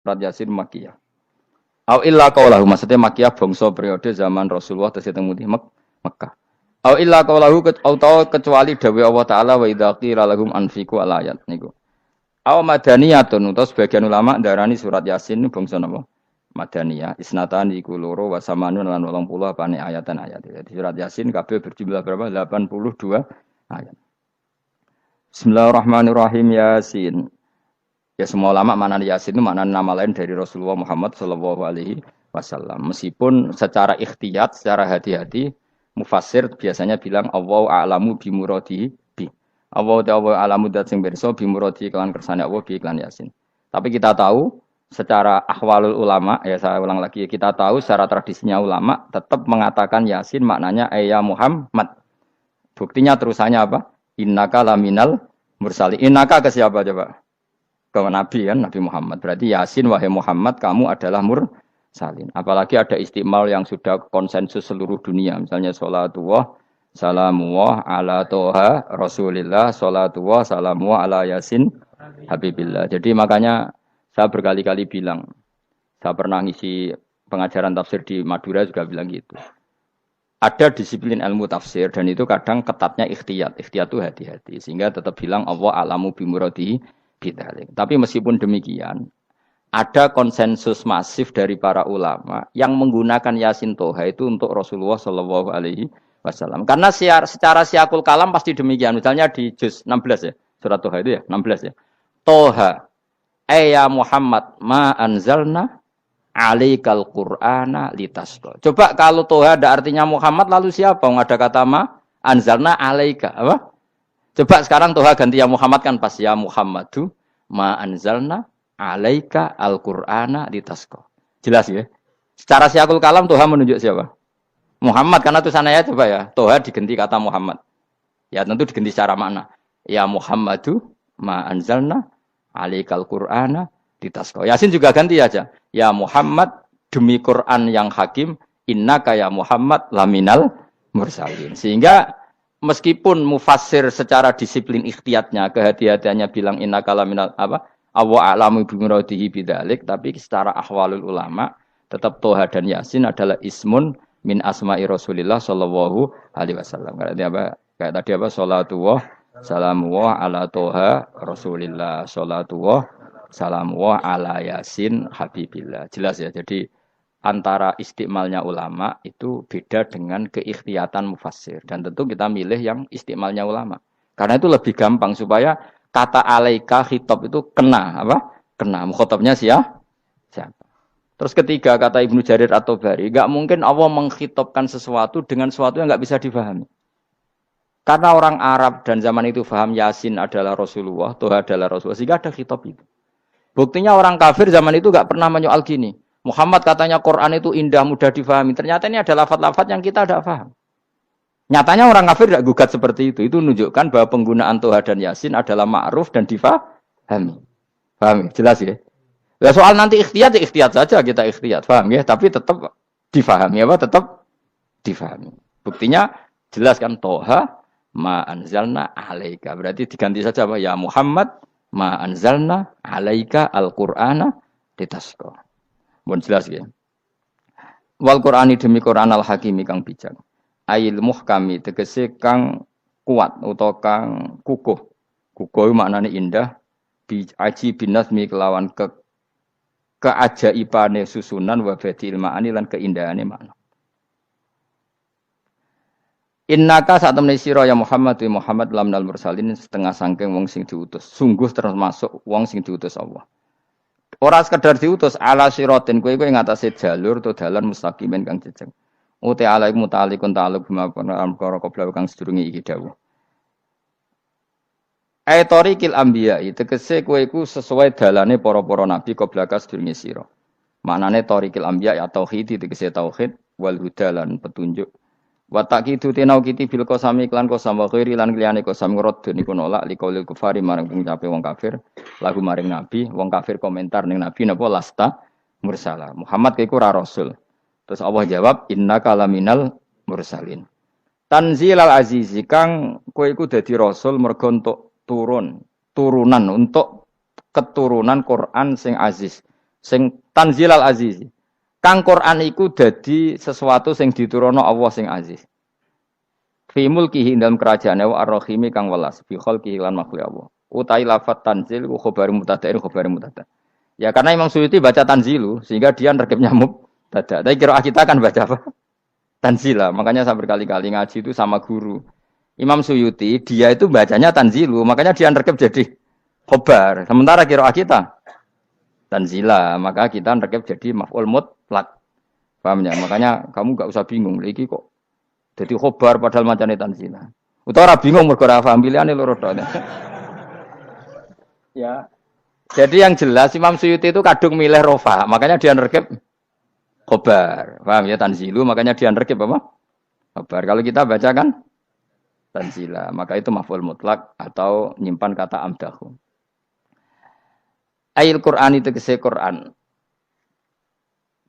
Surat Yasin Makkiyah. Au illa qaulahu maksudnya Makkiyah bangsa periode zaman Rasulullah tesih teng Mekah. Au illa qaulahu kecuali dawuh Allah taala wa idza qila lahum anfiqu alayat niku. Au madaniyatun utawa sebagian ulama darani surat Yasin bangsa napa? Madaniyah. Isnatan iku loro wa samanun lan 80 apane ayatan ayat. Jadi surat Yasin kabeh berjumlah berapa? 82 ayat. Bismillahirrahmanirrahim Yasin. Ya semua ulama makna Yasin itu makna nama lain dari Rasulullah Muhammad Shallallahu Alaihi Wasallam. Meskipun secara ikhtiyat, secara hati-hati, mufassir biasanya bilang Allah a'lamu bimuradi bi. Allah a'lamu dat sing pirsa bimuradi kelan kersane Allah bi iklan Yasin. Tapi kita tahu secara ahwalul ulama, ya saya ulang lagi, kita tahu secara tradisinya ulama tetap mengatakan Yasin maknanya ya Muhammad. Buktinya terusannya apa? Innaka laminal mursalin. Innaka ke siapa coba? Ke Nabi kan, Nabi Muhammad. Berarti Yasin wahai Muhammad kamu adalah mursalin. Apalagi ada istimal yang sudah konsensus seluruh dunia. Misalnya sholatullah, salamullah ala toha rasulillah, sholatullah, salamullah ala Yasin habibillah. Jadi makanya saya berkali-kali bilang, saya pernah ngisi pengajaran tafsir di Madura juga bilang gitu. Ada disiplin ilmu tafsir dan itu kadang ketatnya ikhtiyat. Ikhtiyat itu hati-hati. Sehingga tetap bilang Allah alamu bimuradihi bidalik. Tapi meskipun demikian, ada konsensus masif dari para ulama yang menggunakan Yasin Toha itu untuk Rasulullah Shallallahu Alaihi Wasallam. Karena secara siakul kalam pasti demikian. Misalnya di juz 16 ya, surat Toha itu ya, 16 ya. Toha, ya Muhammad, ma anzalna alaikal Qur'ana litasqa. Coba kalau Toha ada artinya Muhammad, lalu siapa? Ada kata ma anzalna alaika, apa? Coba sekarang Toha ganti ya Muhammad kan pas ya Muhammadu ma anzalna alaika al-Qur'ana litasqa. Jelas ya? Secara siakul kalam Toha menunjuk siapa? Muhammad karena tulisannya coba ya. Toha diganti kata Muhammad. Ya tentu diganti secara makna. Ya Muhammadu ma anzalna alaikal Qur'ana litasqa. Yasin juga ganti aja. Ya Muhammad demi Quran yang hakim innaka ya Muhammad laminal mursalin. Sehingga meskipun mufassir secara disiplin ikhtiyatnya, kehati-hatiannya bilang inna kalaminal apa? Allah a'lamu bimuradihi bidzalik, tapi secara ahwalul ulama tetap Toha dan Yasin adalah ismun min asma'i Rasulillah sallallahu alaihi wasallam. Berarti apa? Kayak tadi apa? Salatullah salamullah ala Toha Rasulillah, salatullah salamullah ala Yasin habibillah. Jelas ya. Jadi antara istimalnya ulama itu beda dengan keikhtiyatan mufassir. Dan tentu kita milih yang istimalnya ulama. Karena itu lebih gampang supaya kata alaika khitab itu kena. Apa? Kena. Mukhotabnya siapa? Terus ketiga kata Ibnu Jarir atau Bari, nggak mungkin Allah mengkhitabkan sesuatu dengan sesuatu yang nggak bisa difahami. Karena orang Arab dan zaman itu paham Yasin adalah Rasulullah, Toha adalah Rasulullah, sehingga ada khitab itu. Buktinya orang kafir zaman itu nggak pernah menyoal gini. Muhammad katanya Quran itu indah, mudah difahami. Ternyata ini ada lafaz-lafaz yang kita tidak paham. Nyatanya orang kafir tidak gugat seperti itu. Itu menunjukkan bahwa penggunaan Toha dan Yasin adalah ma'ruf dan difahami. Paham? Jelas ya? Ya soal nanti ikhtiyat, ya ikhtiyat saja kita ikhtiyat. Paham ya? Tapi tetap difahami. Apa? Tetap difahami. Buktinya jelas kan Toha ma anzalna alaika. Berarti diganti saja apa? Ya Muhammad ma anzalna alaika al-Qur'ana litasqa. Mohon jelas ya. Wal Qur'ani demi Qur'an al hakimi kang bijak. Ail muhkami tegese kang kuat utawa kang kukuh. Kukuh maknane indah bi aji binasmi kelawan keajaibane susunan wa badil ma'ani lan keindahane makna. Innaka saat temne sira ya Muhammad wa Muhammad lamnal mursalin setengah sangking wong sing diutus. Sungguh termasuk wong sing diutus Allah. Ora sekedar diutus ala siratin kowe ing atase jalur to dalan mustaqimin kang jejeg. Uti ala mutalikun ta'alluq bima perkara qabla kang sedurunge iki dawuh. Tariqil anbiya tegese kowe iku sesuai dalane para-para nabi qabla ka sedurunge sira. Maknane tariqil anbiya ya tauhid tegese tauhid wal huda lan petunjuk. Wa taqidu tinau kiti bil qasami iklan qasam wa ghairi lan liyane qasam ngrad niku nolak liqaulil kufari marang pengucape wong kafir lagu maring nabi wong kafir komentar ning nabi napa lasta mursala Muhammad iku ora rasul. Terus Allah jawab innaka laminal mursalin. Tanzilal azizi kang kowe iku dadi rasul mergo entuk turunan untuk keturunan Quran sing aziz Sing Tanzilal Aziz. Kang Quran iku dadi sesuatu sing diturunno Allah sing aziz. Fi mulkihi dalam kerajaane wa ar-rahimi kang welas fi khalqihi lan makhluk Allah. Utai lafat tanzil ku khabar mubtada'in khabar mubtada'. Ya karena Imam Suyuti baca tanzilu sehingga dia nerkepnya mubtada'. Tapi kira kita kan baca apa? Tanzila. Makanya saya berkali-kali ngaji itu sama guru. Imam Suyuti dia itu bacanya tanzilu, makanya dia nerkep jadi khabar. Sementara kira kita tanzila, maka kita nerkep jadi maf'ul mutlaq. Paham ya? Makanya kamu enggak usah bingung iki kok jadi khobar padahal macane tanzila. Utawa ora bingung mergo ora paham pilihane loro tok. Ya. Jadi yang jelas Imam Suyuti itu kadung milih rofa, makanya dia nerkep khobar. Paham ya tanzilu, makanya dia nerkep apa? Khobar. Kalau kita baca kan tanzila, maka itu maf'ul mutlak atau nyimpan kata amdahu. Ayil Qur'an itu kese Qur'an.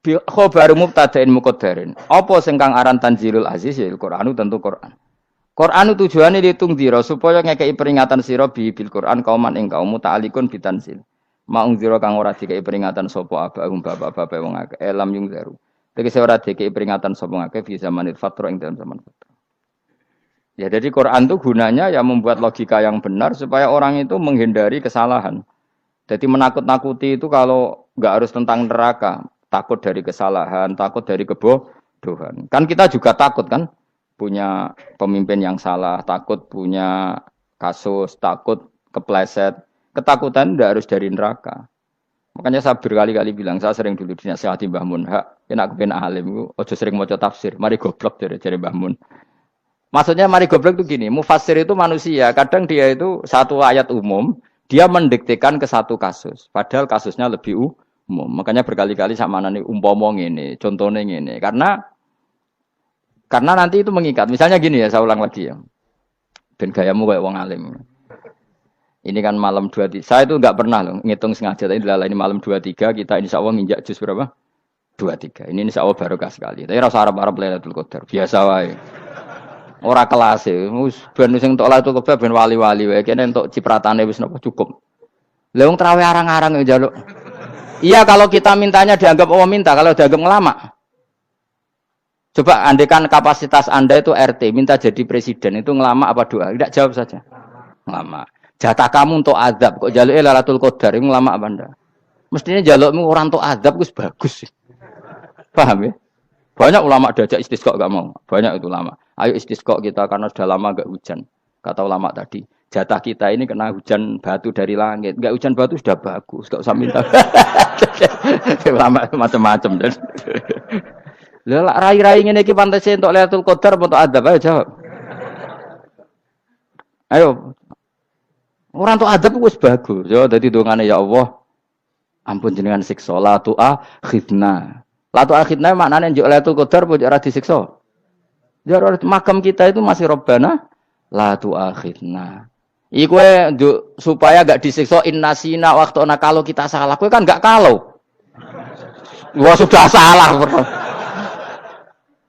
Bi khabaru mubtada'in muqaddarin. Apa sing kang aran Tanzilul Aziz ya Qur'anu tentu Qur'an. Qur'anu tujuane ditung dira supaya ngekeki peringatan sira bil Qur'an kauman ing kaum muta'alikun bitanzil. Maung dira kang ora dikeki peringatan sapa abahum bapak-bapak wong akeh elam yung zaru. Tegese ora dikeki peringatan sapa akeh fi zamanil fatra ing dalam zaman fatra. Ya jadi Quran itu gunanya ya membuat logika yang benar supaya orang itu menghindari kesalahan. Jadi menakut-nakuti itu kalau enggak harus tentang neraka. Takut dari kesalahan, takut dari kebodohan. Kan kita juga takut kan punya pemimpin yang salah, takut punya kasus, takut kepleset. Ketakutan tidak harus dari neraka. Makanya saya berkali-kali bilang, saya sering dulu dinasihati Mbah Mun, enak kepen alim, ojo sering maca tafsir, mari goblok dari Mbah Mun. Maksudnya mari goblok itu gini, mufassir itu manusia, kadang dia itu satu ayat umum, dia mendiktekan ke satu kasus, padahal kasusnya lebih umum. Makanya berkali-kali sama nani umpama ngene, contohnya ngene. Karena nanti itu mengikat. Misalnya gini ya, saya ulang lagi ya. Ben gayamu kayak wong alim. Ini kan malam 23. Saya itu enggak pernah loh ngitung sengaja. Tapi ini malam 23 kita insya Allah nginjak juz berapa? 23. Ini insya Allah barokah sekali. Tapi rasa Arab-Arab Lailatul Qadar. Biasa wae. Ora kelas e. Wis ben sing entuk Lailatul Qadar ben wali-wali wae. Kene entuk cipratane wis napa cukup. Lah wong traweh arang-arang ya njaluk. Iya kalau kita mintanya dianggap Allah minta, kalau dianggap ngelama. Coba andekan kapasitas Anda itu RT, minta jadi presiden, itu ngelama apa doa? Tidak jawab saja. Ngelama. Jatah kamu untuk azab, kok jaluknya Lailatul Qadar, itu ngelama apa Anda? Mestinya jalukmu orang untuk azab, itu bagus. Paham ya? Banyak ulama diajak istisqa gak mau. Banyak itu ulama. Ayo istisqa kita karena sudah lama gak hujan. Kata ulama tadi. Jatah kita ini kena hujan batu dari langit. Enggak hujan batu sudah bagus. Enggak usah minta. Lama macam-macam. Lah rai-rai ngene iki pantese entuk Lailatul Qadar apa entuk adab? Ayo jawab. Ayo. Ora entuk adab wis bagus. Yo dadi dongane ya Allah. Ampun jenengan siksa la tu'akhidna. La tu'akhidna maknane njuk Lailatul Qadar apa ora disiksa? Ya makam kita itu masih Rabbana la tu'akhidna. Iku supaya gak disiksa innasina waktu kalau kita salah. Kowe kan gak kalau. Wah sudah salah.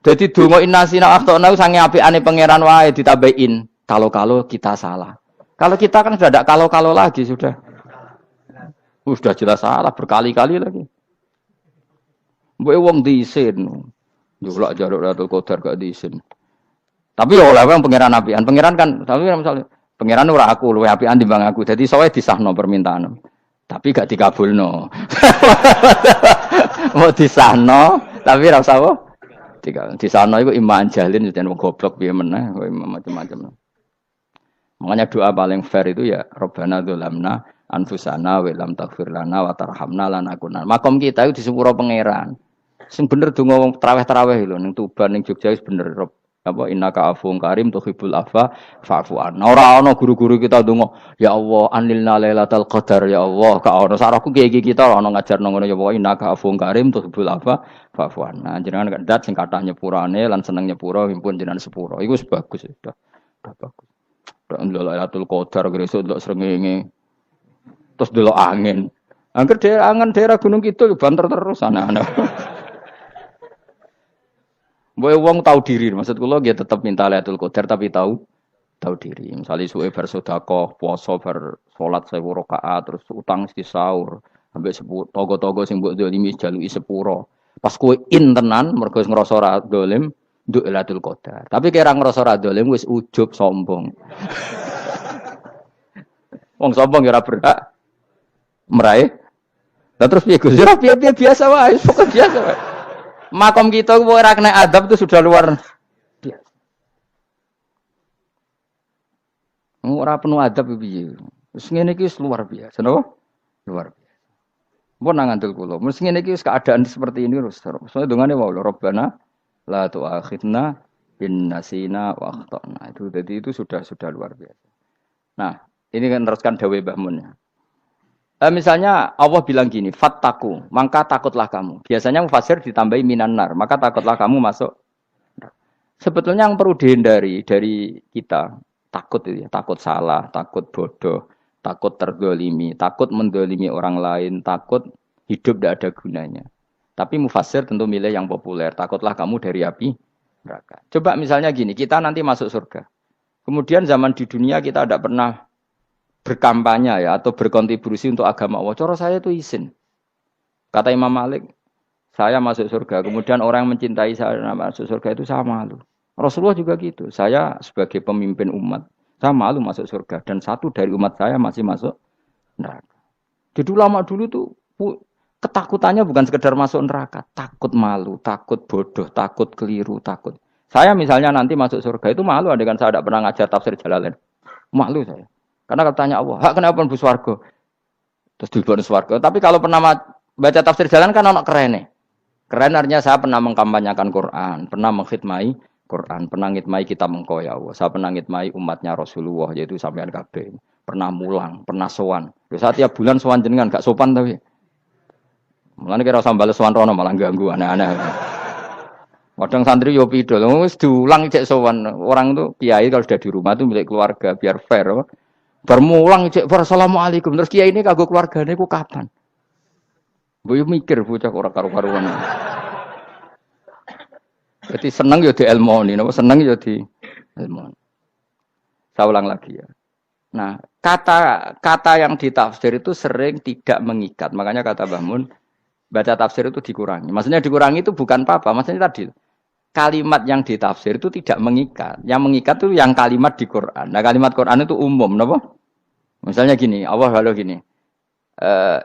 Jadi donga innasina waktu sange apikane pangeran wae ditambahin. Kalau kita salah. Kalau kita kan sudah tidak kalau lagi sudah. Sudah jelas salah berkali-kali lagi. Mbok wong diisin. Njulak jaluk Lailatul Qadar gak diisin. Tapi ya oleh pangeran apian. Pangeran kan tapi misalnya pangeran ora aku luwe apian timbang aku. Jadi sowe disahno permintaan. Tapi gak dikabulno. Mau disahno tapi ora usah apa? Disahno iku iman jalin jan wong goblok piye meneh, macam-macam. Makanya doa paling fair itu ya Rabbana dzalamna anfusana wa lam taghfir lana wa tarhamna lanakunanna. Makom kita itu di sepuro pangeran. Sing bener donga wong tarawih-tarawih lho ning Tuban ning Jogja wis bener. Apa innaka afuwun karim tuhibbul afwa fa'fu anna. Ora ana guru-guru kita ndonga, ya Allah anilna lailatul qadar ya Allah. Ka ono sarahku kiye kita ora ono ngajarno ngono ya Allah innaka afuwun karim tuhibbul afwa fa'fu anna. Jenengan kandat sing kathah nyepurane lan seneng nyepuro impun jenengan sepuro. Iku wis bagus sudah. Udah bagus. Ndelok lailatul qadar gresuk ndelok srengenge. Terus ndelok angin. Angger daerah Gunung Kidul banter terus anak-anak. Boy wong tahu diri, maksud kula nggih tetep minta Lailatul Qadar tapi tahu diri. Misalnya suwe bar sedekah, puasa bar salat 1000 rakaat terus utang mesti sahur. Sampai togo-togo sing mbok dolimi jaluki sepuro. Pas kowe in tenan mergo ngrasa ora dolim, nduk Lailatul Qadar. Tapi kira ngrasa ora dolim wis ujub sombong. Wong sombong ya ora berhak meraih. Lah terus piye Gus? Ya piye biasa wae, pokok biasa wae. Makom kita kok ora kena adab itu sudah luar biasa. Ora penuh adab piye. Wis ngene iki wis luar biasa, napa? Luar biasa. Mun nang ngandel kula, mesti ngene iki wis keadaan seperti ini terus. Soale dongane wae Rabbana la tu'akhidna in nasina wa akhtana. Itu jadi itu sudah luar biasa. Nah, ini kan teruskan dawuh Mbah Mun. Misalnya Allah bilang gini, fattaku, maka takutlah kamu. Biasanya mufasir ditambahi minan nar, maka takutlah kamu masuk. Sebetulnya yang perlu dihindari dari kita, takut itu ya, takut salah, takut bodoh, takut terdolimi, takut mendolimi orang lain, takut hidup tidak ada gunanya. Tapi mufasir tentu milih yang populer, takutlah kamu dari api neraka. Coba misalnya gini, kita nanti masuk surga. Kemudian zaman di dunia kita tidak pernah berkampanye ya atau berkontribusi untuk agama Allah. Cara saya itu izin. Kata Imam Malik, saya masuk surga. Kemudian orang yang mencintai saya masuk surga itu saya malu. Rasulullah juga gitu. Saya sebagai pemimpin umat, saya malu masuk surga. Dan satu dari umat saya masih masuk neraka. Jadi ulama dulu tuh ketakutannya bukan sekedar masuk neraka, takut malu, takut bodoh, takut keliru, takut. Saya misalnya nanti masuk surga itu malu, andaikan saya tidak pernah ngajar tafsir Jalalain. Malu saya. Karena kalau tanya Allah, hak kenapa bu swarga? Terus diberi swarga. Tapi kalau pernah baca tafsir jalan kan anak keren nih. Keren artinya saya pernah mengkampanyakan Quran, pernah mengkhidmai Quran, pernah ngitmai kitab engkau ya Allah. Saya pernah ngitmai umatnya Rasulullah, yaitu sampean kabeh. Pernah mulang, pernah sowan. Saat tiap bulan sowan jenengan gak sopan tapi. Mulane kira usah bales sowan rono malah ganggu aneh-aneh. Kadang santri yo pidol, wis diulang cek sowan. Orang tuh kiai kalau sudah di rumah tuh milik keluarga biar fair. Bermulang cek assalamualaikum terus kiai ini kagok keluargane ku kapan? Boyo mikir bocah ora karo-karuan. Jadi seneng yo di ilmoni, napa seneng yo di ilmoni. Saya ulang lagi ya. Nah, kata yang ditafsir itu sering tidak mengikat. Makanya kata Mbah Mun, baca tafsir itu dikurangi. Maksudnya dikurangi itu bukan apa-apa, maksudnya tadi kalimat yang ditafsir itu tidak mengikat. Yang mengikat itu yang kalimat di Quran. Nah, kalimat Quran itu umum, napa? Misalnya gini, Allah kalau gini.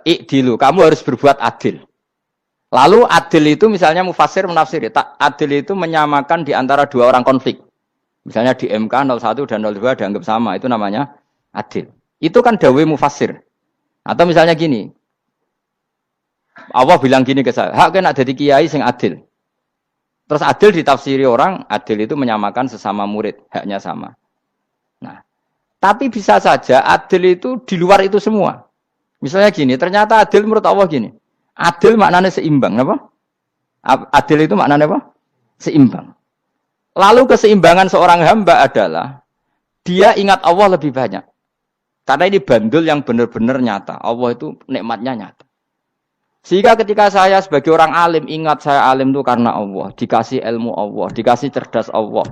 Ikdilu, kamu harus berbuat adil. Lalu adil itu misalnya mufasir menafsiri, adil itu menyamakan di antara dua orang konflik. Misalnya di MK 01 dan 02 dianggap sama, itu namanya adil. Itu kan dawai mufasir. Atau misalnya gini. Allah bilang gini ke saya, hak kena jadi kiai sing adil. Terus adil ditafsiri orang, adil itu menyamakan sesama murid, haknya sama. Nah, tapi bisa saja adil itu di luar itu semua. Misalnya gini, ternyata adil menurut Allah gini. Adil maknanya seimbang, apa? Adil itu maknanya apa? Seimbang. Lalu keseimbangan seorang hamba adalah dia ingat Allah lebih banyak. Karena ini bandul yang benar-benar nyata. Allah itu nikmatnya nyata. Sehingga ketika saya sebagai orang alim, ingat saya alim itu karena Allah. Dikasih ilmu Allah, dikasih cerdas Allah.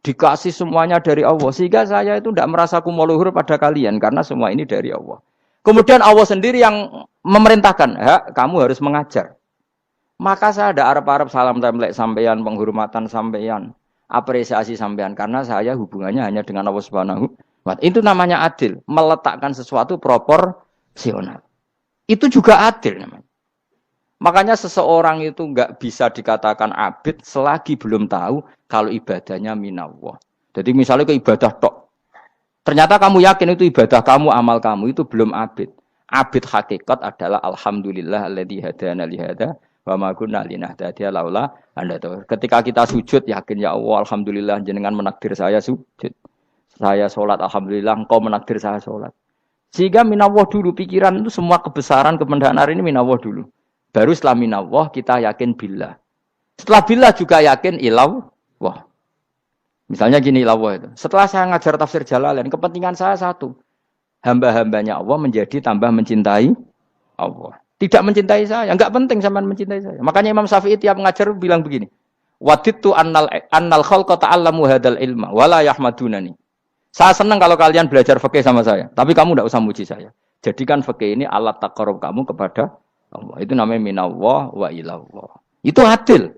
Dikasih semuanya dari Allah. Sehingga saya itu tidak merasa kumuluhur pada kalian. Karena semua ini dari Allah. Kemudian Allah sendiri yang memerintahkan. Kamu harus mengajar. Maka saya ada arep-arep salam templek sampeyan, penghormatan sampeyan, apresiasi sampeyan. Karena saya hubungannya hanya dengan Allah Subhanahu wa Ta'ala. Itu namanya adil. Meletakkan sesuatu proporsional. Itu juga adil namanya. Makanya seseorang itu enggak bisa dikatakan abid selagi belum tahu kalau ibadahnya minallah. Jadi misalnya ke ibadah tok. Ternyata kamu yakin itu ibadah kamu, amal kamu itu belum abid. Abid hakikat adalah alhamdulillah alladzi hadana li hada wa ma kunna linahtadiya laula anda tahu. Ketika kita sujud yakin ya Allah alhamdulillah jenengan menakdir saya sujud. Saya salat alhamdulillah engkau menakdir saya salat. Sehingga minallah dulu pikiran itu semua kebesaran kemendahan hari ini minallah dulu. Baru setelah minallah kita yakin billah. Setelah billah juga yakin illallah. Misalnya gini illallah itu. Setelah saya ngajar tafsir Jalalain, kepentingan saya satu. Hamba-hambanya Allah menjadi tambah mencintai Allah. Tidak mencintai saya. Enggak penting sampean mencintai saya. Makanya Imam Syafi'i tiap ngajar bilang begini. Wadittu annal khalqa ta'allamu hadal ilma wala yahmadunani. Saya senang kalau kalian belajar fikih sama saya. Tapi kamu enggak usah muji saya. Jadikan fikih ini alat taqarrub kamu kepada Allah. Itu namanya minallah wa ilallah. Itu adil.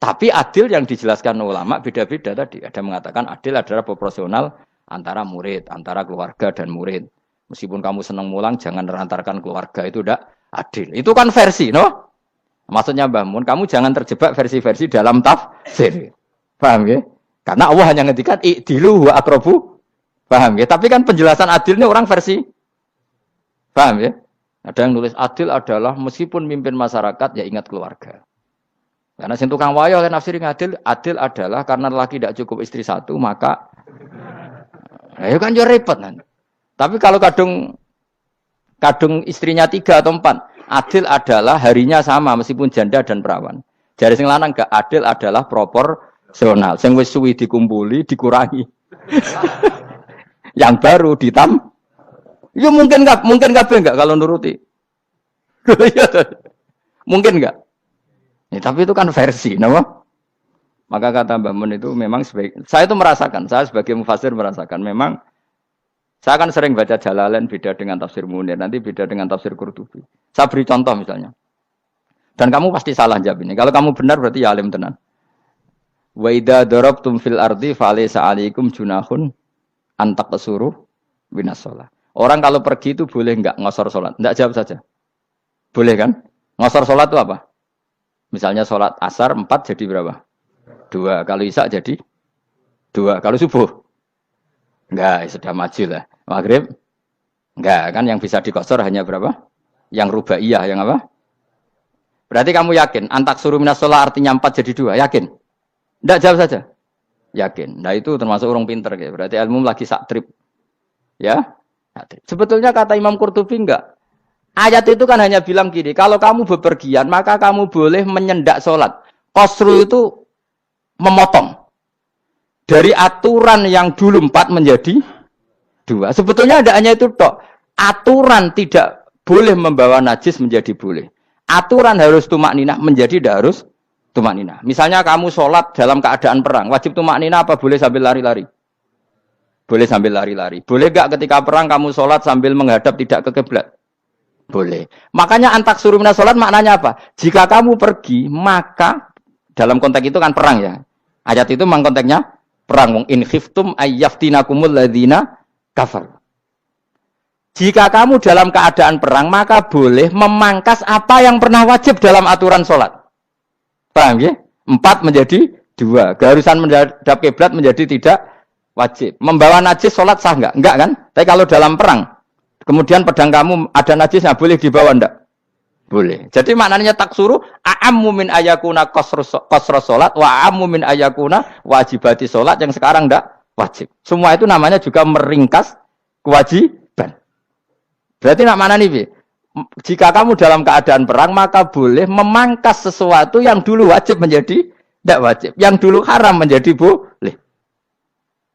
Tapi adil yang dijelaskan ulama beda-beda tadi. Ada mengatakan adil adalah proporsional antara murid, antara keluarga dan murid. Meskipun kamu senang mulang, jangan merantarkan keluarga. Itu tidak adil. Itu kan versi, no? Maksudnya Mbah Mun, kamu jangan terjebak versi-versi dalam tafsir. Paham ya? Karena Allah hanya ngendikan i'dilu wa aqrabu. Paham ya? Tapi kan penjelasan adil ini orang versi. Paham ya? Ada yang nulis adil adalah meskipun mimpin masyarakat ya ingat keluarga. Karena sing tukang wayo kan nafsiri adil adalah karena laki tidak cukup istri satu maka ya kan yo repot nanti. Tapi kalau kadung istrinya 3 atau 4, adil adalah harinya sama meskipun janda dan perawan. Jari sing lanang gak adil adalah proporsional. Sing wis suwi dikumpuli dikurangi. Yang baru ya mungkin enggak kalau nuruti. Mungkin enggak. Ya, tapi itu kan versi, nama. Maka kata Mbak Mun itu memang saya itu merasakan, saya sebagai mufassir merasakan memang saya akan sering baca Jalalain beda dengan tafsir Munir, nanti beda dengan tafsir Qurtubi. Saya beri contoh misalnya. Dan kamu pasti salah jawab ini. Kalau kamu benar berarti ya alim tenan. Wa idza darabtum fil ardi falaysa 'alaikum junahun an taqsuru binas shalah. Orang kalau pergi itu boleh enggak ngosor salat? Enggak, jawab saja. Boleh kan? Ngosor salat itu apa? Misalnya sholat asar 4 jadi berapa? 2. Kalau isya jadi 2. Kalau subuh? Enggak, sudah maju lah. Maghrib? Enggak, kan yang bisa dikosor hanya berapa? Yang rubaiyah, yang apa? Berarti kamu yakin? Antak suruh minas sholat artinya 4 jadi 2. Yakin? Enggak, jawab saja. Yakin. Nah itu termasuk orang pinter. Ya. Berarti ilmu lagi sak trip. Ya? Sebetulnya kata Imam Qurtubi enggak. Ayat itu kan hanya bilang gini, kalau kamu bepergian, maka kamu boleh menyendak sholat. Qasru itu memotong. Dari aturan yang dulu 4 menjadi 2. Sebetulnya ada hanya itu tok. Aturan tidak boleh membawa najis menjadi boleh. Aturan harus tumakninah menjadi tidak harus tumakninah. Misalnya kamu sholat dalam keadaan perang, wajib tumakninah apa boleh sambil lari-lari? Boleh sambil lari-lari. Boleh gak ketika perang kamu sholat sambil menghadap tidak ke kiblat? Boleh. Makanya antak suruh minas sholat maknanya apa? Jika kamu pergi, maka dalam konteks itu kan perang ya. Ayat itu memang konteksnya perang. In khiftum ayyaftinakumul ladzina kafar. Jika kamu dalam keadaan perang, maka boleh memangkas apa yang pernah wajib dalam aturan sholat. Paham ya? 4 menjadi 2. Keharusan menghadap kiblat menjadi tidak wajib. Membawa najis sholat sah enggak? Enggak kan? Tapi kalau dalam perang, kemudian pedang kamu ada najisnya, boleh dibawa enggak? Boleh. Jadi maknanya taksuru a'ammu min ayakuna qasra salat wa a'ammu min ayakuna wajibati salat yang sekarang enggak wajib. Semua itu namanya juga meringkas kewajiban. Berarti nak mana nih? Jika kamu dalam keadaan perang maka boleh memangkas sesuatu yang dulu wajib menjadi tidak wajib, yang dulu haram menjadi boleh.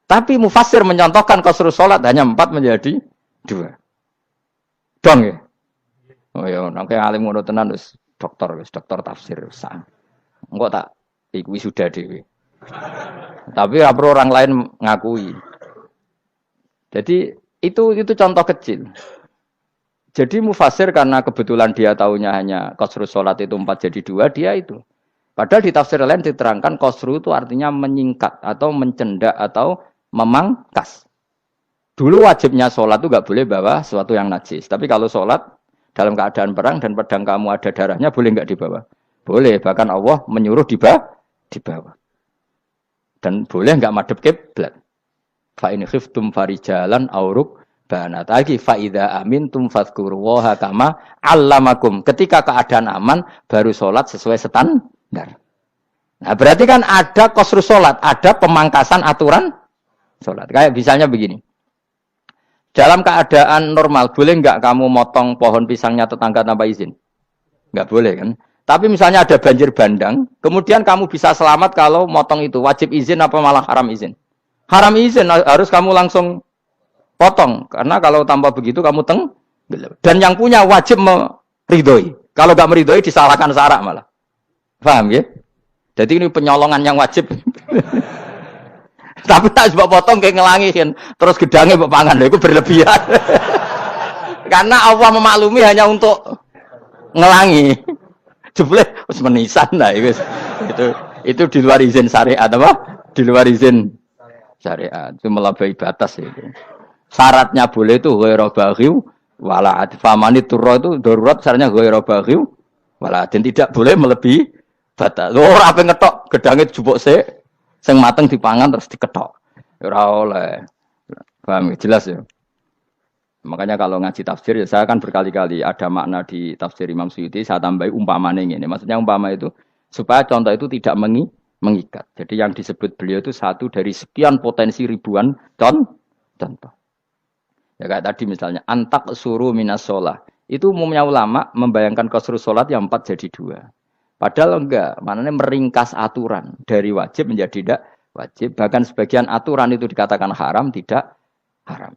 Tapi mufassir mencontohkan qasru salat hanya 4 menjadi 2. Dong ya. Oh ya, nang kaya alim ngono tenan wis dokter tafsir wis. Engko tak iku wisuda dhewe. Tapi ora perlu orang lain ngakui. Jadi itu contoh kecil. Jadi mufassir karena kebetulan dia tahunya hanya qasru salat itu 4 jadi 2, dia itu. Padahal di tafsir lain diterangkan qasru itu artinya menyingkat atau mencendak atau memangkas. Dulu wajibnya sholat itu nggak boleh bawa sesuatu yang najis. Tapi kalau sholat dalam keadaan perang dan pedang kamu ada darahnya, boleh nggak dibawa? Boleh. Bahkan Allah menyuruh dibawa. Dan boleh nggak madhep kiblat. Fa in khiftum farijalan auruk banat. Lagi fa idza amintum fadhkurullaha kama 'allamakum. Ketika keadaan aman baru sholat sesuai standar. Nah berarti kan ada qasru sholat, ada pemangkasan aturan sholat. Kayak misalnya begini. Dalam keadaan normal, boleh nggak kamu motong pohon pisangnya tetangga tanpa izin? Nggak boleh kan? Tapi misalnya ada banjir bandang, kemudian kamu bisa selamat kalau motong itu. Wajib izin apa malah haram izin? Haram izin, harus kamu langsung potong. Karena kalau tanpa begitu kamu dan yang punya wajib meridhoi. Kalau nggak meridhoi disalahkan syarak malah. Paham ya? Jadi ini penyolongan yang wajib. Tapi tak sebab potong kayak ngelangihin, terus gedangnya mbok pangan, lha iku berlebihan. Karena Allah memaklumi hanya untuk ngelangi. Jebule wis menisan lah itu di luar izin syariat apa? Di luar izin syariat. Itu melampaui batas itu. Syaratnya boleh itu ghairu baghiw wala famani turra itu darurat syaratnya ghairu baghiw wala dan tidak boleh melebihi batas. Ora ape ngetok gedange jupuk sik sing mateng dipangan terus diketok. Ora oleh. Paham jelas ya. Makanya kalau ngaji tafsir ya saya kan berkali-kali ada makna di tafsir Imam Suyuti saya tambahi umpamanya ini. Maksudnya umpama itu supaya contoh itu tidak mengikat. Jadi yang disebut beliau itu satu dari sekian potensi ribuan contoh. Ya kayak tadi misalnya antak suruh minas sholah. Itu umumnya ulama membayangkan qasru sholat yang 4 jadi 2. Padahal enggak, maknanya meringkas aturan dari wajib menjadi tidak wajib. Bahkan sebagian aturan itu dikatakan haram, tidak haram.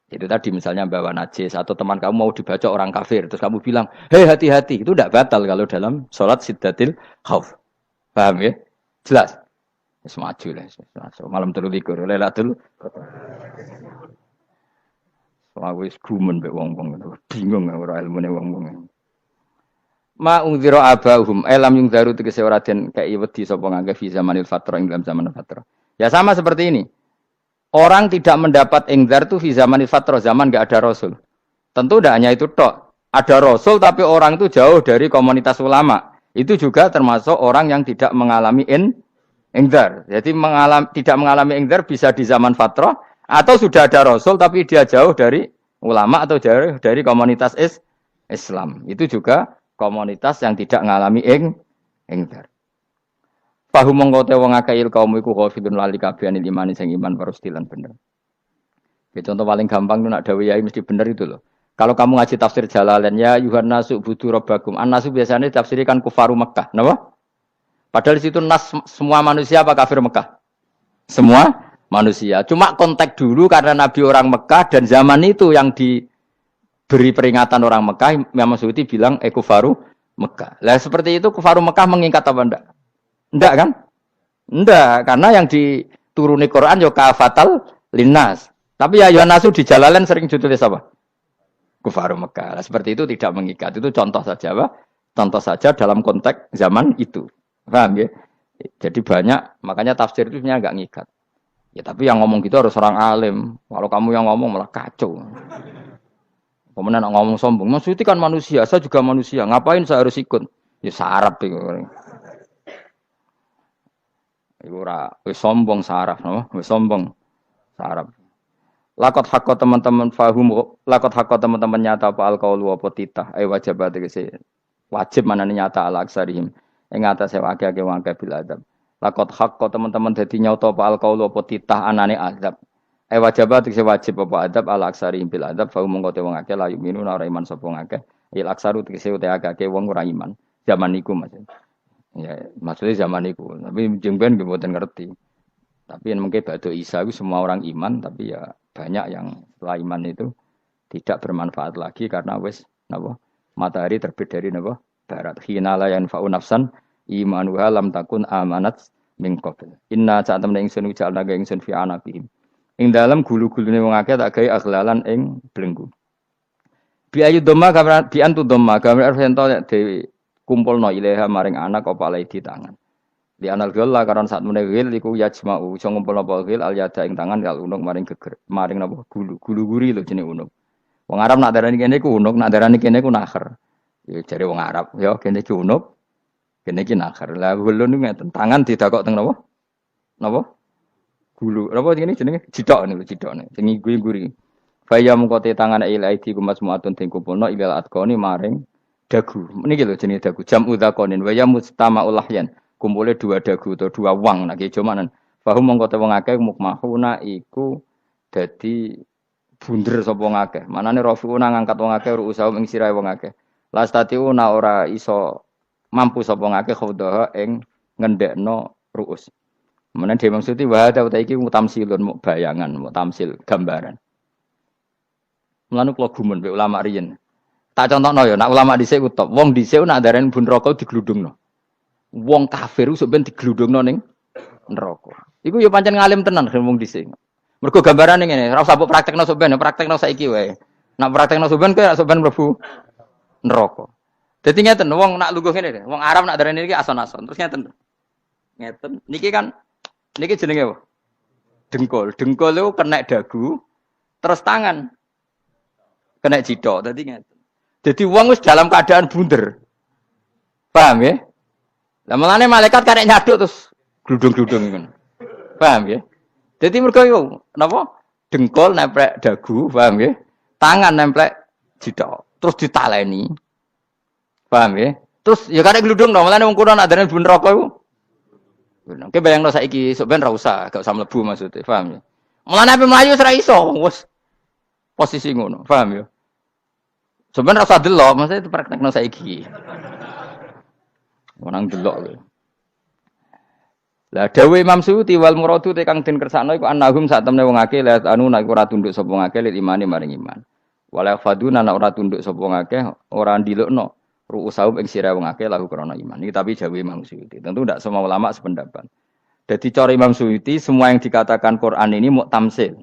Itu tadi misalnya bawa najis atau teman kamu mau dibaca orang kafir. Terus kamu bilang, hei hati-hati. Itu tidak batal kalau dalam sholat siddatil khauf. Paham ya? Jelas? Semaju lah. Malam terlikur. Lelatul. Aku wis gumen mbek wong-wong itu. Bingung ora ilmune wong-wong. Ma ungzira abahum elam yung daru tegese ora den kei wedi sapa ngangge fi zamanil fatrah ing dalam zaman fatrah. Ya sama seperti ini. Orang tidak mendapat ingzar itu fi zamanil fatrah, zaman enggak ada rasul. Tentu tidak hanya itu tok. Ada rasul tapi orang itu jauh dari komunitas ulama. Itu juga termasuk orang yang tidak mengalami ingzar. Jadi tidak mengalami ingzar bisa di zaman fatrah atau sudah ada rasul tapi dia jauh dari ulama atau jauh dari komunitas Islam. Itu juga komunitas yang tidak mengalami ingzar. Fahum mongko te wong akeh kaum iku khafidun lali kabehane iman sing iman parustilan bener. Ya, contoh paling gampang itu nak dawuh yai mesti bener itu loh. Kalau kamu ngaji tafsir Jalalain ya Yuhannasu budu rabbakum. An-nasu biasanya tafsirkan kufaru Mekah, napa? Padahal di situ nas semua manusia apa kafir Mekah? Semua manusia. Cuma konteks dulu karena Nabi orang Mekah dan zaman itu yang diberi peringatan orang Mekah, Imam Suyuti bilang kufaru Mekah. Lah seperti itu kufaru Mekah mengikat apa enggak? Enggak kan? Enggak, karena yang dituruni Quran yo kafatal linnas. Tapi ya Yuhannasu di Jalalain sering ditulis apa? Kufaru Mekah. Nah, seperti itu tidak mengikat. Itu contoh saja, Pak. Contoh saja dalam konteks zaman itu. Paham ya? Jadi banyak, makanya tafsir itu sebenarnya enggak ngikat. Ya tapi yang ngomong gitu harus orang alim. Kalau kamu yang ngomong malah kacau. Kemudian ngomong sombong. Maksudnya kan manusia, saya juga manusia. Ngapain saya harus ikut? Ya sarap itu. Iku ora wis sombong saraf, no? Wis sombong saraf. Lakot hakko teman-teman fahum, lakot hakko teman-teman nyata apa alqaulu apa titah, wajib tegese wajib manane nyata ala aksarihim. Ing atase akeh-akeh wong akeh bil adab. Lakot hakko teman-teman dadi nyata apa alqaulu apa titah anane azab. Wajib tegese wajib apa adab ala aksarihim bil adab, fahum mongko te wong akeh la yuminuna ora iman sapa akeh. Il aksaru tegese ute akeh wong ora iman. Zaman niku maksudnya. Ya, maksudnya zaman itu. Tapi jengben nggih mboten ngerti. Tapi yang mungkin batu Isa itu semua orang iman, tapi ya banyak yang setelah iman itu tidak bermanfaat lagi karena wis napa? Matahari terbit dari napa? Barat. Hina la yanfa'u nafsan imanuha lam takun amanat min qabl. Inna sa'atamna ingsun jalna ga ingsun fi anaqihim. Ing dalem gulu-gulune wong akeh tak gawe aghlalan ing belenggu. Bi ayu dhamma gambar bi antu dhamma gambar sento dhewe kumpulno ilaha maring anak apa alai di tangan. Di anal gila karon saat menegil iku yajma'u iso ngumpulno apa gil al yada ing tangan kal unuk maring geger maring napa gulu-guri lho jenenge unuk. Wong Arab nak darani kene iku unuk, nak darani kene iku nakher. Ya jare wong Arab, ya kene iki unuk, kene iki nakher. Lah gulun niku ngeten, tangan didakok teng napa? Napa? Gulu. Napa jenenge jidok niku jidokne. Sing guri-guri. Faya mengkote tangan ila aidi kumasmuatun ting kumpulno ilal atqani maring dagu. Niki lho jenenge dagu. Jam udzakonin wa ya mustama'ul lahyan. Kumpule dua dagu atau dua wang nek jomanan. Fahum mongko te wong akeh mukmahuna iku dadi bunder sapa wong akeh. Manane rafiuna ngangkat wong akeh ruusaum ing sirahe wong akeh. Lastatiuna ora iso mampu sapa wong akeh khawdaha ing ngendekno ruus. Menawa dhewe maksudi wa ta iki mutamsilun muk bayangan, muk tamsil gambaran. Mulane kula gumun mbek ulama riyen. Tak contohno ya, nak ulama dhisik ku top. Wong dhisik nak darani bun neraka digludungno. Wong kafir ku sampeyan digludungno ning neraka. Iku ya pancen ngalim tenan wong dhisik. Mergo gambarane ngene, ora usah mbok praktekno sampeyan, praktekno saiki wae. Nak praktekno sampeyan kowe sampeyan mlebu neraka. Dadi ngeten wong nak lungguh ngene wong Arab nak darani iki ason-ason. Terus ngeten. Ngeten. Niki kan niki jenenge apa? Dengkul. Dengkul itu kena dagu, terus tangan kena cithok. Dadi ngeten. Dadi wong wis dalam keadaan bunder. Paham ya? Lah mulane malaikat karek nyaduk terus gludung-gludung ngono. Paham ya? Dadi mergo iku napa? Dengkul nempel dagu, paham ya? Tangan nempel cithok. Terus ditaleni. Paham ya? Terus ya karek gludung dong, mulane wong kuno nak darani bunder rokok iku. Oke bayangno saiki sok ben ra usah, gak usah mlebu maksudnya, paham ya? Mulane ape mlayu wis ra iso, wis posisi ngono, paham ya? Sebenarnya rasa delok, maksudnya itu praktekno saiki. Orang delok lho. Lah dawuh Imam Suyuti wal muradu te kang den kersakno iku annahum sak temne wong akeh la anu nek ora tunduk sapa ngakeh lil imani maring iman. Wala faduna nek ora tunduk sapa ngakeh ora ndilukno ru'usahum ing sira wong akeh lahu krana iman. Iki tapi dawuh Imam Suyuti. Tentu tidak semua ulama sependapat. Jadi cara Imam Suyuti semua yang dikatakan Quran ini muktamsil.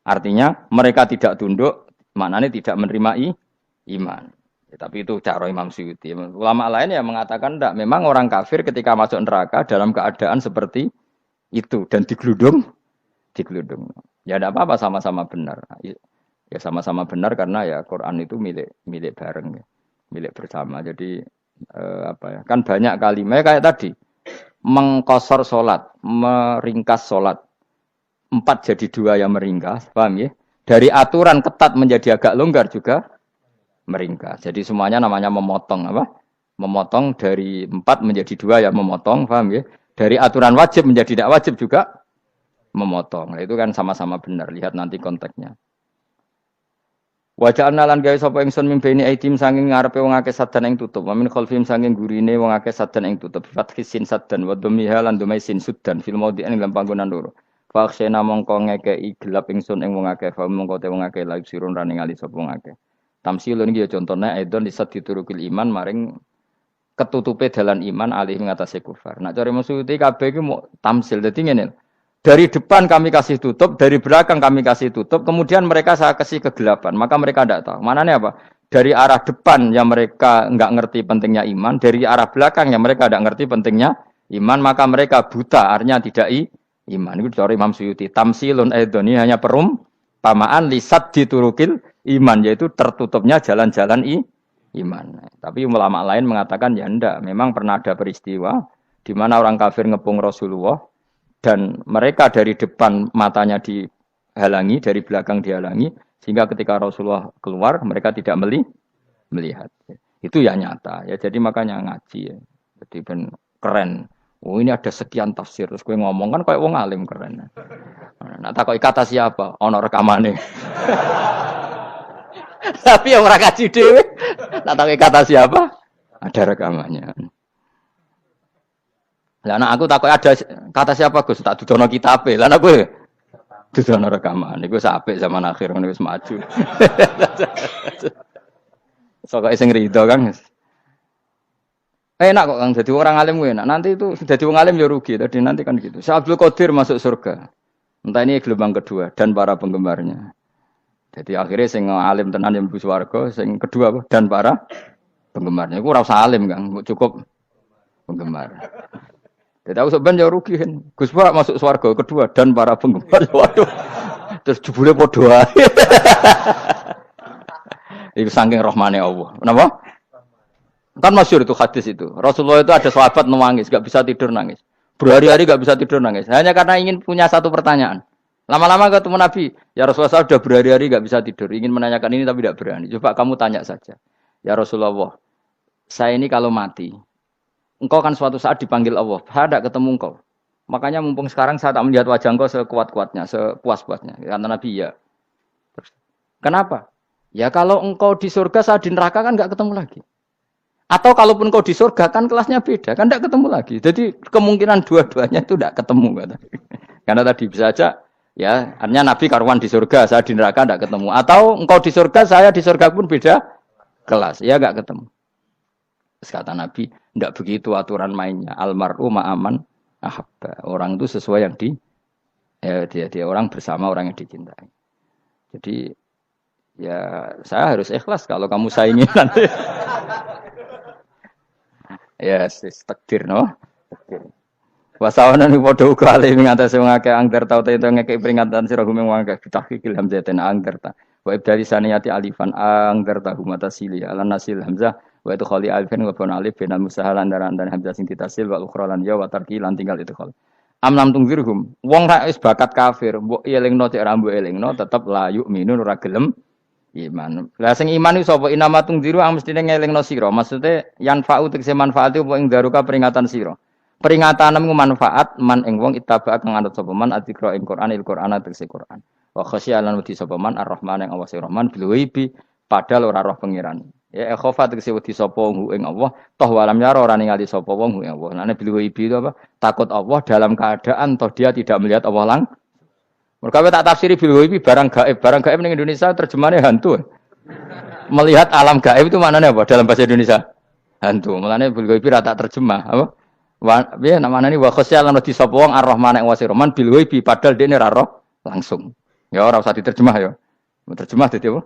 Artinya mereka tidak tunduk, maknanya tidak menerima iman. Ya, tapi itu cara Imam Suyuti. Ulama lain yang mengatakan tidak. Memang orang kafir ketika masuk neraka dalam keadaan seperti itu dan digeludung. Ya tidak apa-apa sama-sama benar. Ya sama-sama benar karena ya Quran itu milik bareng, ya. Milik bersama. Jadi apa ya? Kan banyak kalimat kayak tadi mengkosor solat, meringkas solat. 4 jadi 2 yang meringkas, paham ya? Dari aturan ketat menjadi agak longgar juga meringkas. Jadi semuanya namanya memotong apa? Memotong dari 4 menjadi 2 ya memotong, paham ya? Dari aturan wajib menjadi tidak wajib juga memotong. Nah, itu kan sama-sama benar. Lihat nanti konteksnya. Wajah analan gawe sapa ingsun mimpeni aitim sanging ngarepe wong akeh sadan ing tutup. Wa min khalfim sanging gurine wong akeh sadan ing tutup. Fathisin sadan wa dhammiha lan dumai sin sudan fil maudhi'in ing panggonan loro. Fa akhsena mongko ngekeki gelap ingsun ing wong akeh fa mongko te wong akeh laik sirun rane ngali sapa wong akeh. Tamsilun iki ya contone aidon disat diturukil iman maring ketutupe dalan iman alih ngatasé kufar. Nak cari maksudé kabeh iki mau tamsil. Dadi ngene. Dari depan kami kasih tutup, dari belakang kami kasih tutup, kemudian mereka saya kasih kegelapan. Maka mereka tidak tahu. Mananya apa? Dari arah depan yang mereka enggak ngerti pentingnya iman, dari arah belakang yang mereka tidak ngerti pentingnya iman, maka mereka buta, artinya tidak iman. Itu dari Imam Suyuti. Tamsilun aidoni hanya perumpamaan lisat diturukil iman, yaitu tertutupnya jalan-jalan iman. Tapi ulama lain mengatakan ya enggak. Memang pernah ada peristiwa di mana orang kafir ngepung Rasulullah dan mereka dari depan matanya dihalangi, dari belakang dihalangi, sehingga ketika Rasulullah keluar mereka tidak melihat. Itu ya nyata. Ya jadi makanya ngaji. Ya. Jadi ben keren. Oh ini ada sekian tafsir. Terus gue ngomong kan kayak wong alim keren. Nah takoi kata siapa? Ono rekamane. Tapi yang ora kaji dhewe. Nah takoi kata siapa? Ada rekamannya. Lah anak aku takut ada kata siapa Gus tak dudono kitabe. Lah anak gue dudono rekaman. Iku apik zaman akhir ngono wis maju. Sok sing rido kan. Enak kok Kang jadi orang alim gue enak. Nanti itu jadi orang alim ya rugi. Tadi nanti kan gitu. Syekh Abdul Qadir masuk surga. Entah ini gelombang kedua dan para penggemarnya. Jadi akhirnya sing alim tenan yang mlebu swarga, sing kedua apa? Dan para penggemarnya. Iku ora usah alim Kang, cukup penggemar. Jadi aku sebenarnya rugi kan. Gus Pak masuk swarga kedua dan para penggemar. Waduh. Terus jebule padha ae. Iku saking rahmane Allah. Kenapa? Kan masyhur itu hadis itu. Rasulullah itu ada sahabat nangis, enggak bisa tidur nangis. Berhari-hari enggak bisa tidur nangis. Hanya karena ingin punya satu pertanyaan. Lama-lama ketemu Nabi, ya Rasulullah saya sudah berhari-hari enggak bisa tidur, ingin menanyakan ini tapi tidak berani. Coba kamu tanya saja. Ya Rasulullah, saya ini kalau mati engkau kan suatu saat dipanggil Allah. Saya tidak ketemu engkau. Makanya mumpung sekarang saya tak melihat wajah engkau sekuat-kuatnya, sepuas-puasnya. Kata Nabi ya. Terus, kenapa? Ya kalau engkau di surga, saya di neraka kan enggak ketemu lagi. Atau kalaupun engkau di surga kan kelasnya beda, kan enggak ketemu lagi. Jadi kemungkinan dua-duanya itu enggak ketemu. Kata. Karena tadi bisa saja, ya artinya Nabi karuan di surga, saya di neraka enggak ketemu. Atau engkau di surga, saya di surga pun beda kelas. Ya enggak ketemu. Kata Nabi, tidak begitu aturan mainnya. Almar'u ma'aman ahabba. Orang itu sesuai yang dia orang bersama orang yang dicintai. Jadi ya saya harus ikhlas kalau kamu saingi nanti. Ya, yes, takdir no. Takdir. Wasawana ni padha uga ale ngatasi wong akeh angger tau te ngekek peringatan sira gumeng wong akeh tahqiqil hamzatin angger ta. Wa ibdali saniyati alifan angger ta humata sili ala nasil hamzah wa itu khali alifan wa bun alif binal musahalan dan hamzah sing ditasil wa ukhra lan ya wa tarki lan tinggal itu khali. Am lam tungzirhum wong ra wis bakat kafir mbok elingno cek ra mbok elingno tetep la yu'minun ora gelem iman. Lah sing iman iku sapa inama tungziru ang mestine ngelingno sira. Maksude yanfa'u tegese manfaat apa ing daruka peringatan sira. Peringatanmu manfaat man ing wong ittaba kang anut sapa man adzikra ing Quran tegese Quran. Wa khasyialan wedi sapa man ar-Rahman ing Allah Rahman bil ghaibi padahal ora roh pangeran. Ya khofa tegese wedi sapa ing Allah toh walam yara ora ningali sapa wong ing Allah. Nane bil ghaibi itu apa? Takut Allah dalam keadaan toh dia tidak melihat Allah lang. Mergo tak tafsiri bil ghaibi barang gaib. Barang gaib ning Indonesia terjemahannya hantu. Melihat alam gaib itu maknanya apa dalam bahasa Indonesia? Hantu. Mulane bil ghaibi ra tak terjemah apa? Piye namane wa khosyalan di sapa wong ar-Rahman ing wasi Rahman bil ghaibi padahal dene ra roh langsung. Ya ora usah diterjemah ya. Terjemah dadi apa?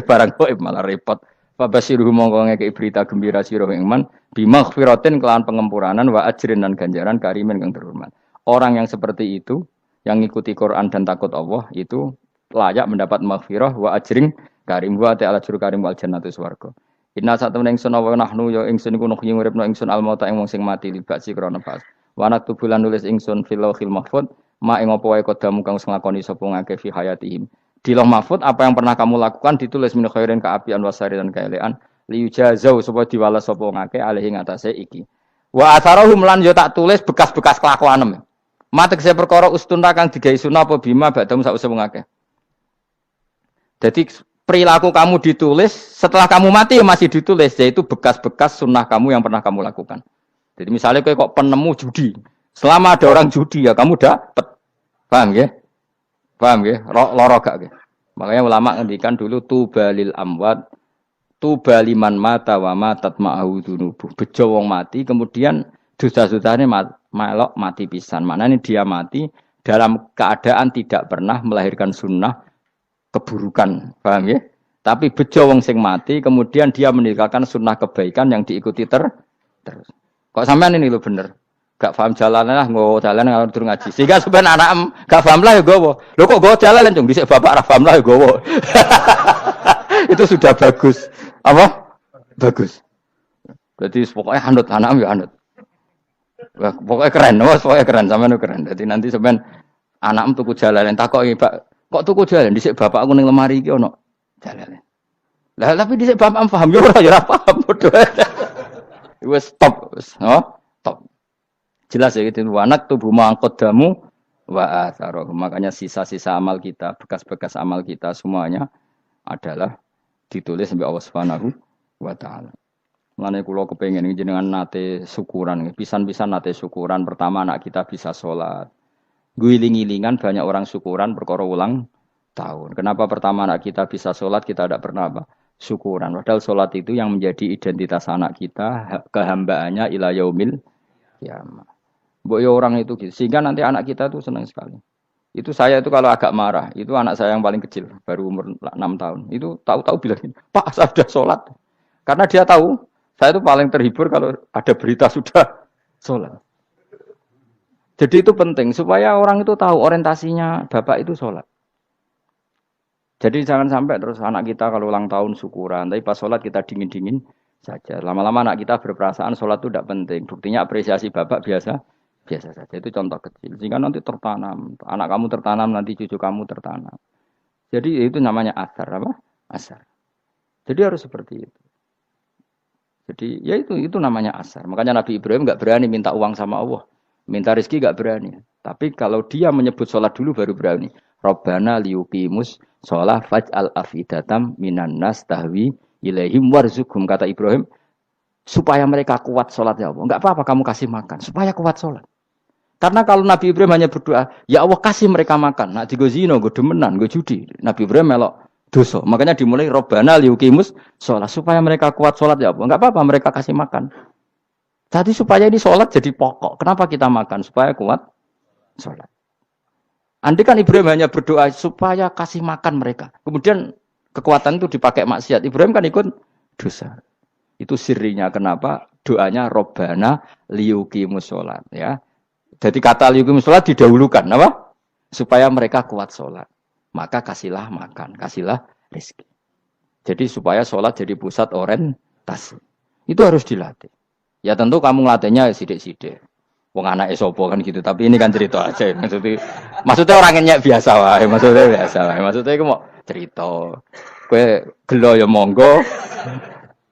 Barang gaib malah repot. Fa basiruhu mongko ngeke berita gembira sira ing man bimaghfiratin kelawan pengempuranan wa ajrin dan ganjaran karimin kang terhormat. Orang yang seperti itu yang ngikuti Quran dan takut Allah itu layak mendapat maghfirah wa ajrin karim wa ta'ala juru karim wal jannatu swarga. Inna saat temen ingsun awa nahnu ya ingsun iku nuhyi nguripno ingsun almauta ing wong sing mati libasi krana pas. Wa naktubu lan nulis ingsun fil lauhil mahfuz ma ing apa wae kodamu kang nglakoni sapa ngake fi hayatihim. Di lauh mahfuz apa yang pernah kamu lakukan ditulis min khairin kaapian wasari dan kaelean liyujazau supaya diwales sapa ngake alih ngatasé iki. Wa atharahum lan yo tak tulis bekas-bekas kelakuanem. Matek se perkara ustunta kang digawe sunah apa bima badam sause wong akeh. Jadi perilaku kamu ditulis, setelah kamu mati masih ditulis, yaitu bekas-bekas sunnah kamu yang pernah kamu lakukan. Jadi misalnya kok penemu judi, selama ada orang judi ya kamu dapat, paham ya? Paham ya? Loro gak ya? Makanya ulama ngendikan dulu tubalil amwat, tubaliman mata wa matat ma'ahu dunubuh. Bejo wong mati, kemudian dosa-dosanya melok mati pisan. Maknanya dia mati dalam keadaan tidak pernah melahirkan sunnah keburukan, paham ya? Tapi bejo wong sing mati, kemudian dia meninggalkan sunnah kebaikan yang diikuti terus. Kok sampean ini lo bener? Gak paham jalannya lah, nggo jalan kalau turun ngaji. Sehingga sebenarnya anak gak paham lah ya gowo. Lo kok gowo jalan cung? Dhisik bapak ra paham lah ya gowo. Itu sudah bagus. Apa? Bagus. Berarti pokoknya anut anak ya anut. Wah, pokoknya keren, pokoknya keren sampean keren. Jadi nanti sampean anakmu tuku jalan takoki, Pak. Kok tuku jalan dhisik bapak aku ning lemari iki ono jalan. Lah tapi dhisik bapak paham yo ora paham padha. Wis stop, wis, stop. Jelas ya gitu anak tubuh mangkodamu wa atharoh. Makanya sisa-sisa amal kita, bekas-bekas amal kita semuanya adalah ditulis sampai Allah Subhanahu wa taala. Mulane kula kepengin jenengan nate syukuran, pisan-pisan nate syukuran pertama anak kita bisa sholat. Guling-gilingan banyak orang syukuran perkara ulang tahun. Kenapa pertama anak kita bisa sholat kita tidak pernah apa? Syukuran. Padahal sholat itu yang menjadi identitas anak kita, kehambaannya ila yaumil kiamah. Mbok ya orang itu gitu. Sehingga nanti anak kita itu senang sekali. Itu saya itu kalau agak marah, itu anak saya yang paling kecil, baru umur 6 tahun. Itu tahu-tahu bilang, "Pak, saya sudah sholat." Karena dia tahu, saya itu paling terhibur kalau ada berita sudah sholat. Jadi itu penting supaya orang itu tahu orientasinya bapak itu sholat. Jadi jangan sampai terus anak kita kalau ulang tahun syukuran, tapi pas sholat kita dingin-dingin saja. Lama-lama anak kita berperasaan sholat itu tidak penting. Buktinya apresiasi bapak biasa saja. Itu contoh kecil. Sehingga nanti tertanam, anak kamu tertanam, nanti cucu kamu tertanam. Jadi itu namanya asar apa? Asar. Jadi harus seperti itu. Jadi ya itu namanya asar. Makanya Nabi Ibrahim nggak berani minta uang sama Allah. Minta rezeki gak berani. Tapi kalau dia menyebut sholat dulu baru berani. Rabbana liyuqimus sholat faj'al afidatam minan nas tahwi ilaihim warzuqhum. Kata Ibrahim, supaya mereka kuat sholat ya Allah. Enggak apa-apa kamu kasih makan. Supaya kuat sholat. Karena kalau Nabi Ibrahim hanya berdoa, ya Allah kasih mereka makan. Nak digo zina, go demenan, go judi. Nabi Ibrahim melok dosa. Makanya dimulai Rabbana liyuqimus sholat. Supaya mereka kuat sholat ya Allah. Enggak apa-apa mereka kasih makan. Jadi supaya ini sholat jadi pokok. Kenapa kita makan? Supaya kuat sholat. Andai kan Ibrahim hanya berdoa supaya kasih makan mereka. Kemudian kekuatan itu dipakai maksiat. Ibrahim kan ikut dosa. Itu sirinya kenapa doanya Robbana liyuqimus sholat ya. Jadi kata liyuqimus sholat didahulukan apa? Supaya mereka kuat sholat. Maka kasihlah makan, kasihlah rezeki. Jadi supaya sholat jadi pusat orientasi. Itu harus dilatih. Ya tentu kamu ngelatihnya sidik-sidik. Wong anak esopo kan gitu. Tapi ini kan cerita aja. Maksudnya orangnya biasa wae. Maksudnya aku mau cerita. Kue gelo ya monggo.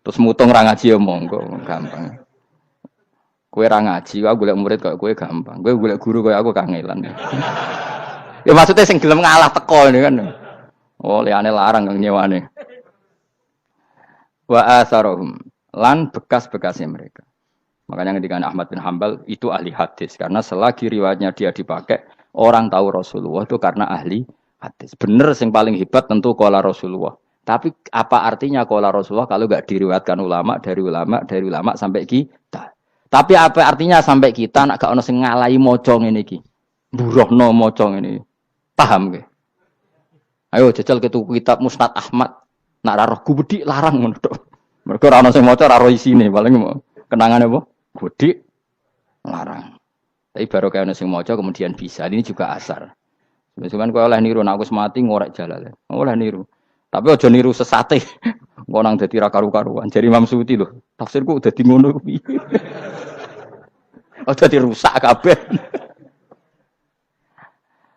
Terus mutung ra ngaji ya monggo, gampang. Kue ra ngaji, aku golek murid kok kue gampang. Kue golek guru kaya aku kangelan. Ya maksudnya sing gelem ngalah teko ini kan. Oh, liyane larang kang nyewane. Wa asarahum lan bekas-bekasnya mereka. Makanya ketika Ahmad bin Hambal itu ahli hadis karena selagi riwayatnya dia dipakai orang tahu Rasulullah itu karena ahli hadis. Bener sing paling hebat tentu qala Rasulullah. Tapi apa artinya qala Rasulullah kalau enggak diriwayatkan ulama dari ulama sampai kita. Tapi apa artinya sampai kita nak gak ono sing ngalahi maca ngene iki. Mburohno maca ngene. Paham nggih? Ayo jajal ke tuku kitab Musnad Ahmad. Nak ra roh gubedi larang ngono tok. Mergo ora ono sing maca ora roh isine, paling kenangane apa? Gudi larang. Tapi baru kayak nasi mojo kemudian bisa. Ini juga asar. Cuman kau oleh niru, aku semati ngorek jalan. Oleh niru. Tapi ojo niru sesate. Kau nang dadi ra karu-karuan. Jadi Imam Suyuti loh. Tafsirku udah di ngono kuwi. Ojo dirusak kabeh.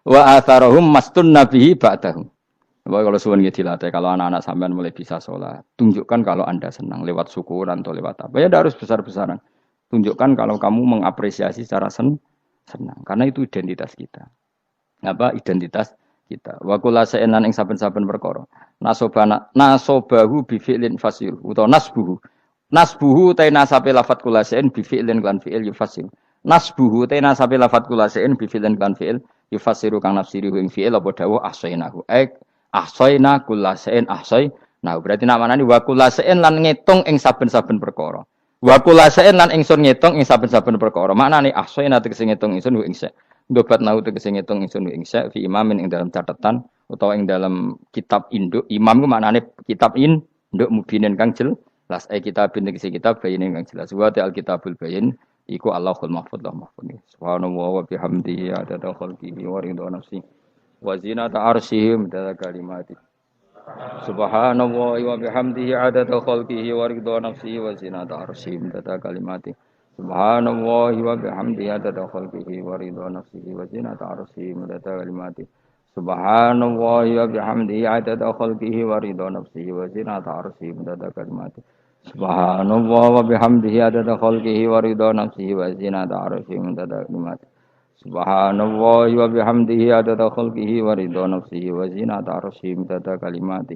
Wa atharahum mastun nabihi ba'dahum. Bahwa kalau suwun nggih dilatih, kalau anak-anak sampean mulai bisa sholat, tunjukkan kalau Anda senang lewat syukuran atau lewat apa. Ya harus besar-besaran. Tunjukkan kalau kamu mengapresiasi secara senang. Karena itu identitas kita. Apa identitas kita? Wa kullu shay'in lan ing saben-saben perkara. Nasobahu bi fi'lin fasir utawa nasbuhu. Nasbuhu ta nasabe lafat kullu shay'in bi fi'lin lan fi'il yufasir. Nasbuhu ta nasabe lafat kullu shay'in bi fi'lin lan fi'il yufasiru kang nafsiri ing fi'il apa dawuh ahsainahu. Ahsayna kullu shay'in ahsay. Nah, berarti namane wa kullu shay'in lan ngitung ing saben-saben perkara. Wa kullu shay'in lan ingsun ngitung ing saben-saben perkara. Maknane ahsayna tegese ngitung ingsun ing sa. Dobat nau tegese ngitung ingsun ing sa fi imamin ing dalam catatan utawa ing dalam kitab induk. Imam ku maknane kitab induk mubinin kang jelas. Kitabin tegese kitab bayin kang jelas. Wa al kitabul bayin iku Allahul mahfuz lah mahfuz. Subhanallah wa bihamdihi adada khalqihi wa ridha nafsi. Wa zinata arsyihi midada kalimati. Subhanallah wa bihamdihi adada khalqihi wa ridha nafsihi wa zinata arsyihi midada kalimati. Subhanallah wa bihamdihi adada khalqihi wa ridha nafsihi wa zinata arsyihi midada kalimati. Subhanallah wa bihamdihi adada khalqihi wa ridha nafsihi wa zinata arsyihi midada kalimati. Subhanallah wa bihamdihi adada khalqihi wa ridha nafsihi wa zinata arsyihi midada kalimati. Subhanallah wa bihamdihi adada khalqihi wa ridha nafsihi wa zinata arsyihi midada kalimati.